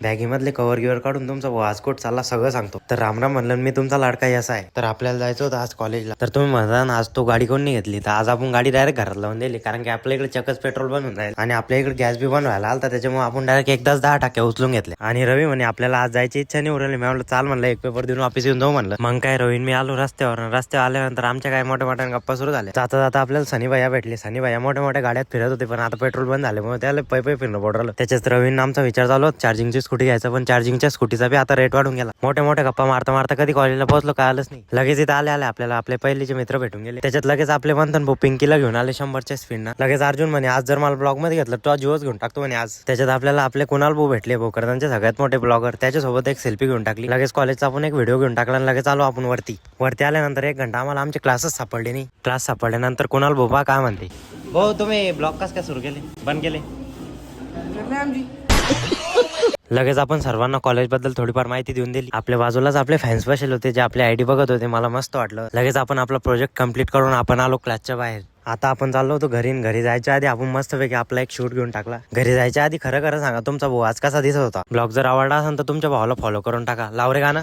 Baggy मधले cover गिवर काढून तुमचा वासकोट चालला सगळं सांगतो. तर रामराम म्हणलं मी तुमचा लाडका असा आहे. तर आपल्याला जायचं होतं आज कॉलेजला. तर तुम्ही म्हणता ना आज तो गाडी कोण नाही घेतली, तर आज आपण गाडी डायरेक्ट घरात लावून दिली, कारण की आपल्या इकडे चकच पेट्रोल बनून जाईल आणि आपल्या इकडे गॅस बी बनवायला आलता, त्याच्यामुळे आपण डायरेक्ट एकदाच 10 टाक्या उचलून घेतले. आणि रवी म्हणे आपल्याला आज जायची इच्छा नाही उरली. मी म्हणलं चाल म्हणलं एक पेपर देऊन ऑफिस येऊन जाऊ म्हणलं. मग काय रवीन मी आलो रस्त्यावर आल्यानंतर आमच्या काय मोठ्या मोठ्या गप्पा सुरू झाल्या. जाता जाता आपल्याला सनी भैया भेटले. सनी भैया मोठ्या मोठ्या गाड्यात फिरत होते, पण आता पेट्रोल बंद झाल्यामुळे त्याला पै फिरणं पडलं. त्याच्यात रवीन आमचा विचार चालू चार्जिंगची स्कूटी घ्यायचा, पण चार्जिंगच्या स्कूटीचा बी आता रेट वाढून गेला. मोठ्या मोठ्या गप्पा मारता मारता कधी कॉलेजला पोहोचलो कळालंच नाही. लगेच इथं आले आपल्याला आपले पहिलेचे मित्र भेटून गेले. त्याच्यात लगेच आपले मंथन भाऊ पिंकीला घेऊन आले 100च्या स्पीडनं. लगेच अर्जुन म्हणे आज जर मला ब्लॉग मध्ये घेतलं तो जीवच घेऊन टाकतो म्हणे आज. त्याच्यात आपल्याला आपले कुणाल भाऊ भेटले, भोकरदनचे सगळ्यात मोठे ब्लॉगर. त्याच्यासोबत एक सेल्फी घेऊन टाकली. लगेच कॉलेजचा आपण एक व्हिडिओ घेऊन टाकला आणि लगेच आलो आपण वरती आल्यानंतर 1 घंटा आम्हाला आमचे क्लासेस सापडले नाही. क्लास सापडल्यानंतर कुणाल भाऊ काय म्हणते, भाऊ तुम्ही ब्लॉग कस काय सुरू केले, बंद केले? लगेच आपण सर्वांना कॉलेजबद्दल थोडीफार माहिती देऊन दिली. आपल्या बाजूलाच आपले फॅन्स बसले होते जे आपले आयडी बघत होते. मला मस्त वाटलं. लगेच आपण आपला प्रोजेक्ट कम्प्लीट करून आपण आलो क्लासच्या बाहेर. आता आपण चाललो होतो घरी जायच्या आधी आपण मस्तपैकी आपला एक शूट घेऊन टाकला. घरी जायच्या आधी खरं सांगा तुमचा भाऊ आज कसा दिसत होता. ब्लॉग जर आवडला असेल तर तुमच्या भावाला फॉलो करून टाका. लाव रे गाणं.